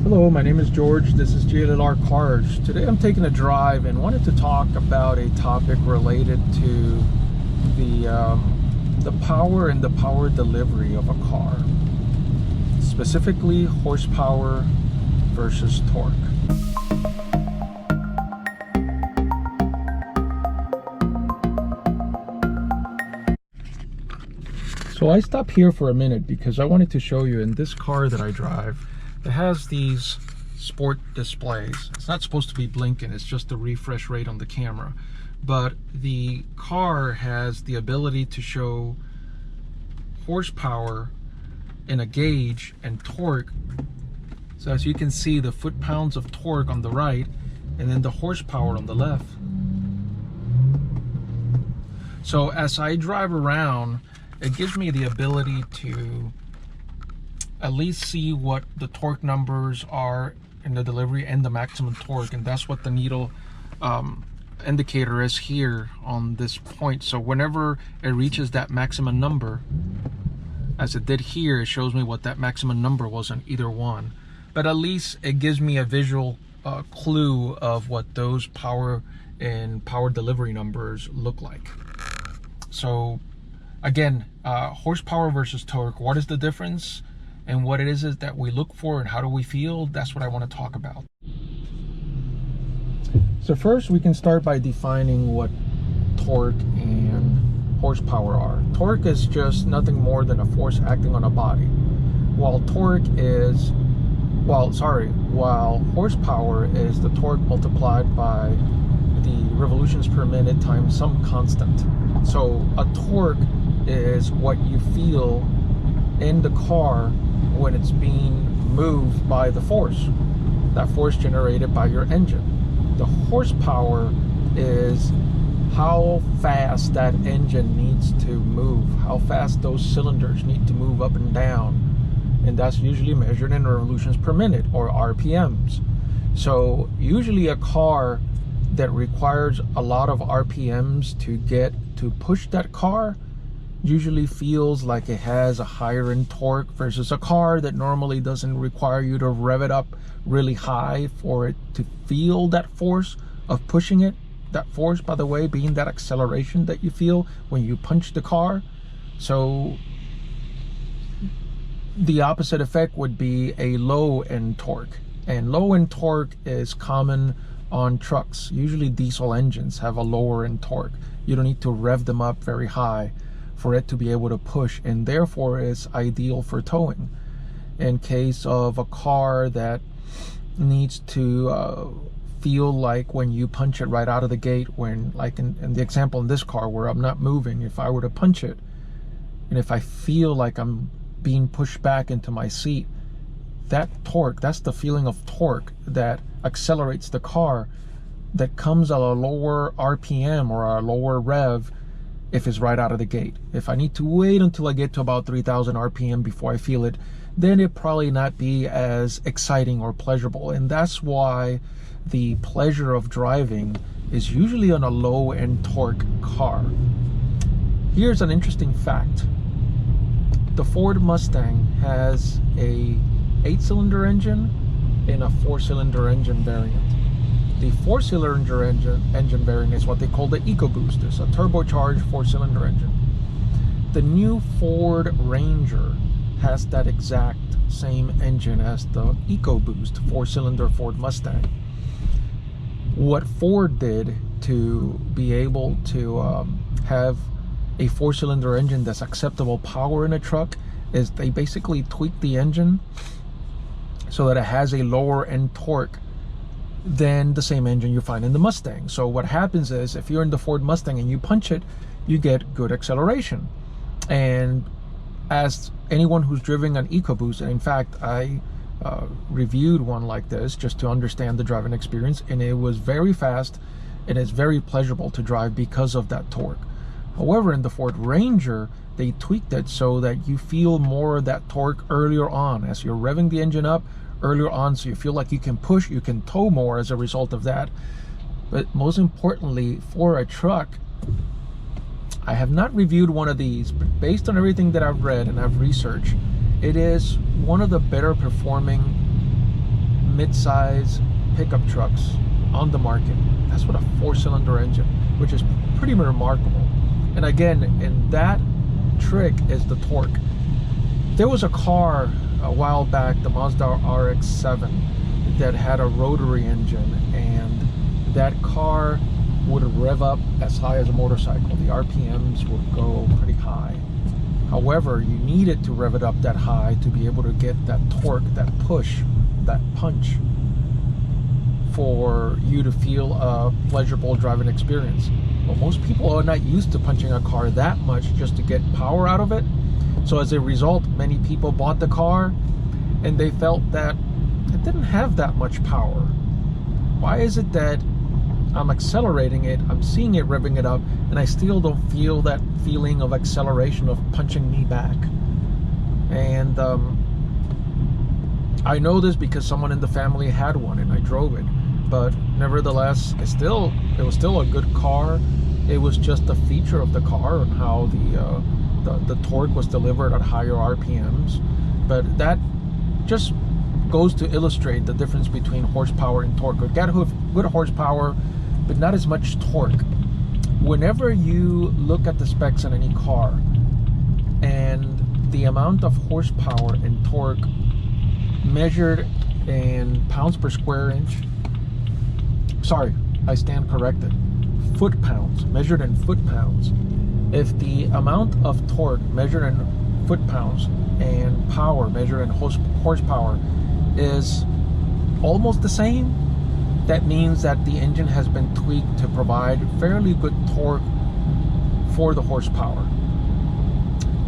Hello, my name is George. This is GLLR Cars. Today I'm taking a drive and wanted to talk about a topic related to the power and the power delivery of a car, specifically horsepower versus torque. So I stopped here for a minute because I wanted to show you in this car that I drive, it has these sport displays. It's not supposed to be blinking, it's just the refresh rate on the camera. But the car has the ability to show horsepower in a gauge and torque. So as you can see, the foot-pounds of torque on the right and then the horsepower on the left. So as I drive around, it gives me the ability to at least see what the torque numbers are in the delivery and the maximum torque, and that's what the needle indicator is here on this point. So whenever it reaches that maximum number, as it did here, it shows me what that maximum number was on either one. But at least it gives me a visual clue of what those power and power delivery numbers look like. So again, horsepower versus torque, what is the difference and what it is that we look for and how do we feel? That's what I want to talk about. So first we can start by defining what torque and horsepower are. Torque is just nothing more than a force acting on a body, while horsepower is the torque multiplied by the revolutions per minute times some constant. So a torque is what you feel in the car when it's being moved by the force, that force generated by your engine. The horsepower is how fast that engine needs to move, how fast those cylinders need to move up and down, and that's usually measured in revolutions per minute or RPMs. So usually a car that requires a lot of RPMs to push that car usually feels like it has a higher end torque versus a car that normally doesn't require you to rev it up really high for it to feel that force of pushing it. That force, by the way, being that acceleration that you feel when you punch the car. So the opposite effect would be a low end torque, and low end torque is common on trucks. Usually diesel engines have a lower end torque. You don't need to rev them up very high for it to be able to push, and therefore is ideal for towing. In case of a car that needs to feel like when you punch it right out of the gate, when like in the example in this car where I'm not moving, if I were to punch it and if I feel like I'm being pushed back into my seat, that torque, that's the feeling of torque that accelerates the car, that comes at a lower RPM or a lower rev if it's right out of the gate. If I need to wait until I get to about 3,000 RPM before I feel it, then it probably not be as exciting or pleasurable. And that's why the pleasure of driving is usually on a low end torque car. Here's an interesting fact. The Ford Mustang has a 8-cylinder engine and a 4-cylinder engine variant. The 4-cylinder engine variant is what they call the EcoBoost. It's a turbocharged 4-cylinder engine. The new Ford Ranger has that exact same engine as the EcoBoost 4-cylinder Ford Mustang. What Ford did to be able to have a 4-cylinder engine that's acceptable power in a truck is they basically tweaked the engine so that it has a lower end torque than the same engine you find in the Mustang. So what happens is if you're in the Ford Mustang and you punch it, you get good acceleration. And as anyone who's driven an EcoBoost, and in fact I reviewed one like this just to understand the driving experience, and it was very fast and it's very pleasurable to drive because of that torque. However, in the Ford Ranger, they tweaked it so that you feel more of that torque earlier on as you're revving the engine up earlier on, so you feel like you can push, you can tow more as a result of that. But most importantly, for a truck, I have not reviewed one of these, but based on everything that I've read and I've researched, it is one of the better performing mid-size pickup trucks on the market. That's with a 4-cylinder engine, which is pretty remarkable. And again, and that trick is the torque. There was a car a while back, the Mazda RX-7, that had a rotary engine, and that car would rev up as high as a motorcycle. The RPMs would go pretty high. However, you needed to rev it up that high to be able to get that torque, that push, that punch, for you to feel a pleasurable driving experience. But most people are not used to punching a car that much just to get power out of it. So as a result, many people bought the car and they felt that it didn't have that much power. Why is it that I'm accelerating it, I'm seeing it revving it up, and I still don't feel that feeling of acceleration of punching me back? And I know this because someone in the family had one and I drove it. But nevertheless, it was still a good car. It was just a feature of the car and how the torque was delivered at higher RPMs. But that just goes to illustrate the difference between horsepower and torque. It got good horsepower, but not as much torque. Whenever you look at the specs in any car and the amount of horsepower and torque measured in pounds per square inch, sorry, I stand corrected, foot-pounds, measured in foot-pounds. If the amount of torque measured in foot-pounds and power measured in horsepower is almost the same, that means that the engine has been tweaked to provide fairly good torque for the horsepower.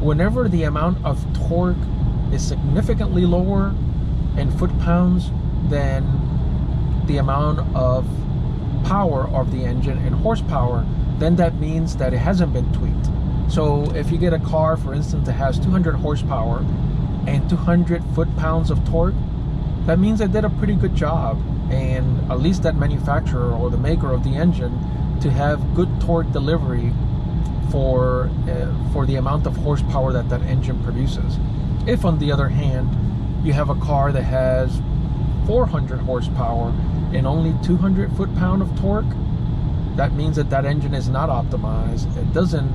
Whenever the amount of torque is significantly lower in foot-pounds than the amount of power of the engine and horsepower, then that means that it hasn't been tweaked. So if you get a car, for instance, that has 200 horsepower and 200 foot-pounds of torque, that means it did a pretty good job, and at least that manufacturer or the maker of the engine to have good torque delivery for the amount of horsepower that engine produces. If on the other hand you have a car that has 400 horsepower and only 200 foot-pound of torque, that means that engine is not optimized. It doesn't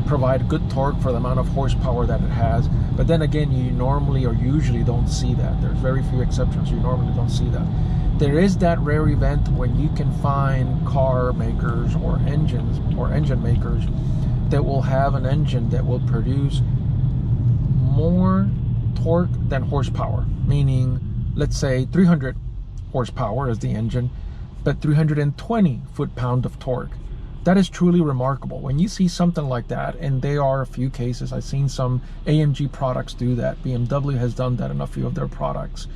provide good torque for the amount of horsepower that it has. But then again, you normally or usually don't see that. There's very few exceptions. You normally don't see that. There is that rare event when you can find car makers or engine makers that will have an engine that will produce more torque than horsepower, meaning let's say 300 horsepower is the engine, but 320 foot-pound of torque. That is truly remarkable. When you see something like that, and there are a few cases, I've seen some AMG products do that. BMW has done that in a few of their products.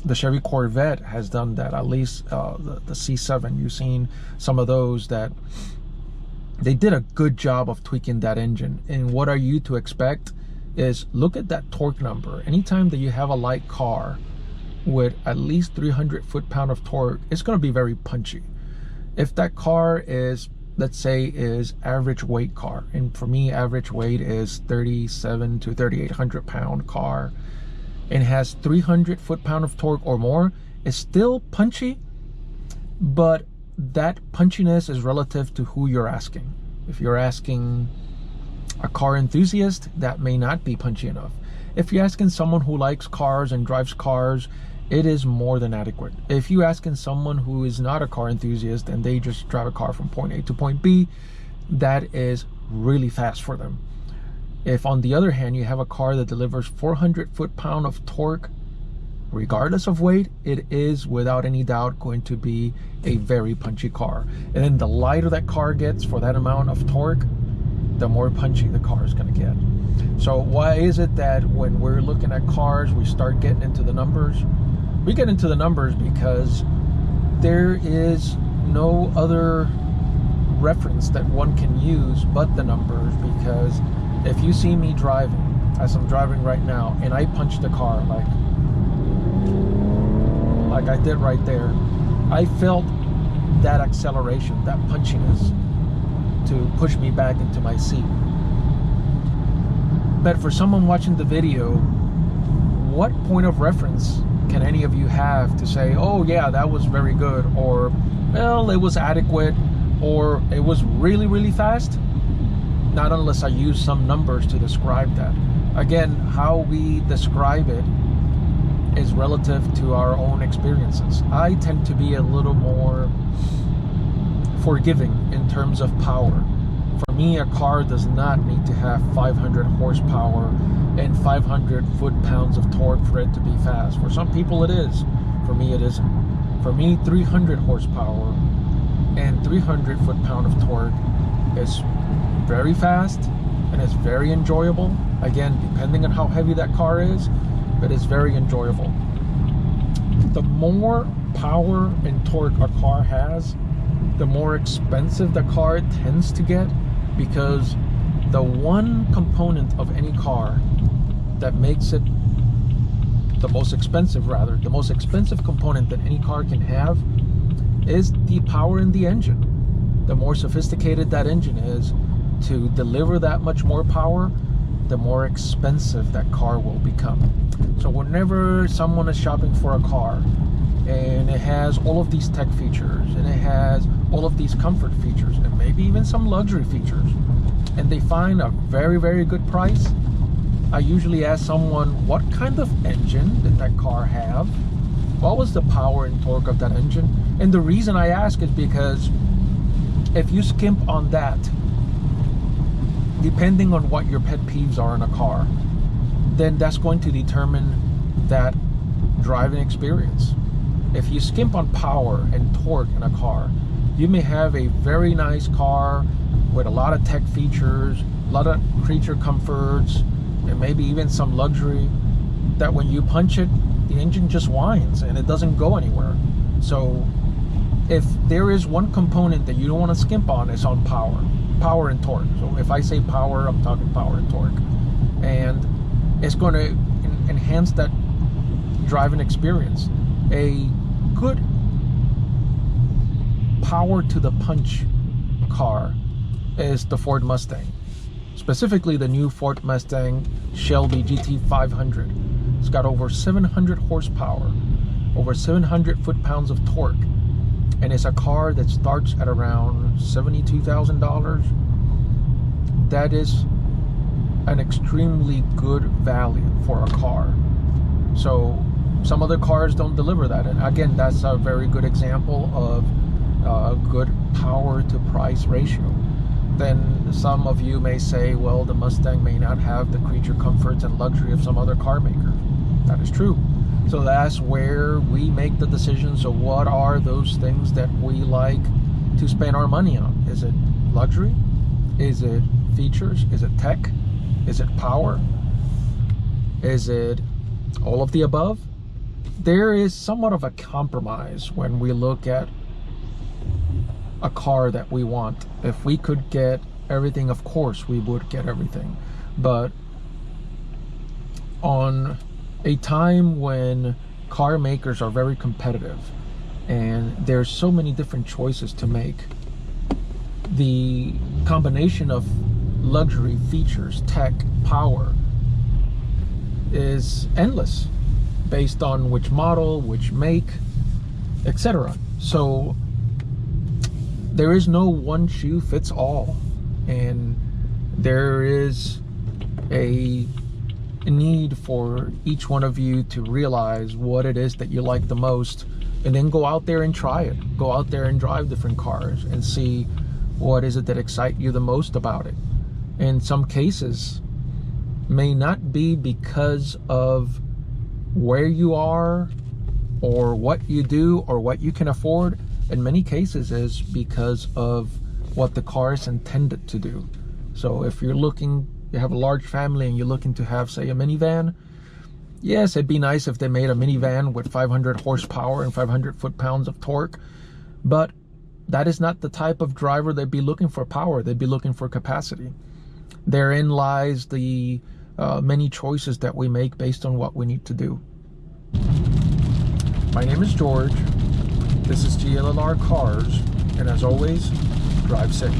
The Chevy Corvette has done that, at least the C7. You've seen some of those that they did a good job of tweaking that engine. And what are you to expect is look at that torque number. Anytime that you have a light car with at least 300 foot-pound of torque, it's going to be very punchy. If that car is, let's say, is average weight car, and for me average weight is 37 to 3,800 pound car, and has 300 foot-pound of torque or more, it's still punchy, but that punchiness is relative to who you're asking. If you're asking a car enthusiast, that may not be punchy enough. If you're asking someone who likes cars and drives cars, it is more than adequate. If you're asking someone who is not a car enthusiast and they just drive a car from point A to point B, that is really fast for them. If on the other hand you have a car that delivers 400 foot-pound of torque, regardless of weight, it is without any doubt going to be a very punchy car. And then the lighter that car gets for that amount of torque, the more punchy the car is going to get. So why is it that when we're looking at cars, we start getting into the numbers? We get into the numbers because there is no other reference that one can use but the numbers. Because if you see me driving, as I'm driving right now, and I punch the car like I did right there, I felt that acceleration, that punchiness to push me back into my seat. But for someone watching the video, what point of reference can any of you have to say, oh yeah, that was very good, or well, it was adequate, or it was really, really fast? Not unless I use some numbers to describe that. Again, how we describe it is relative to our own experiences. I tend to be a little more forgiving in terms of power. For me, a car does not need to have 500 horsepower and 500 foot-pounds of torque for it to be fast. For some people it is. For me, it isn't. For me, 300 horsepower and 300 foot-pound of torque is very fast and it's very enjoyable. Again, depending on how heavy that car is, but it's very enjoyable. The more power and torque a car has, the more expensive the car tends to get, because the one component of any car that makes it the most expensive component that any car can have is the power in the engine. The more sophisticated that engine is to deliver that much more power, the more expensive that car will become. So whenever someone is shopping for a car and it has all of these tech features and it has all of these comfort features and maybe even some luxury features, and they find a very, very good price, I usually ask someone, what kind of engine did that car have? What was the power and torque of that engine? And the reason I ask is because if you skimp on that, depending on what your pet peeves are in a car, then that's going to determine that driving experience. If you skimp on power and torque in a car, you may have a very nice car with a lot of tech features, a lot of creature comforts, and maybe even some luxury, that when you punch it, the engine just whines and it doesn't go anywhere. So if there is one component that you don't want to skimp on, it's on power and torque. So if I say power, I'm talking power and torque, and it's going to enhance that driving experience. A good power to the punch car is the Ford Mustang, specifically the new Ford Mustang Shelby GT500. It's got over 700 horsepower, over 700 foot-pounds of torque, and it's a car that starts at around $72,000. That is an extremely good value for a car. So some other cars don't deliver that, and again, that's a very good example of a good power to price ratio. Then some of you may say, well, the Mustang may not have the creature comforts and luxury of some other car maker. That is true. So that's where we make the decision. So what are those things that we like to spend our money on? Is it luxury? Is it features? Is it tech? Is it power? Is it all of the above? There is somewhat of a compromise when we look at a car that we want. If we could get everything, of course we would get everything. But on a time when car makers are very competitive and there's so many different choices to make, the combination of luxury, features, tech, power is endless based on which model, which make, etc. So there is no one shoe fits all, and there is a need for each one of you to realize what it is that you like the most, and then go out there and try it. Go out there and drive different cars and see what is it that excites you the most about it. In some cases, may not be because of where you are or what you do or what you can afford. In many cases is because of what the car is intended to do. So if you're looking, you have a large family and you're looking to have, say, a minivan, yes, it'd be nice if they made a minivan with 500 horsepower and 500 foot-pounds of torque, but that is not the type of driver they'd be looking for power. They'd be looking for capacity. Therein lies the many choices that we make based on what we need to do. My name is George. This is GLLR Cars, and as always, drive safe.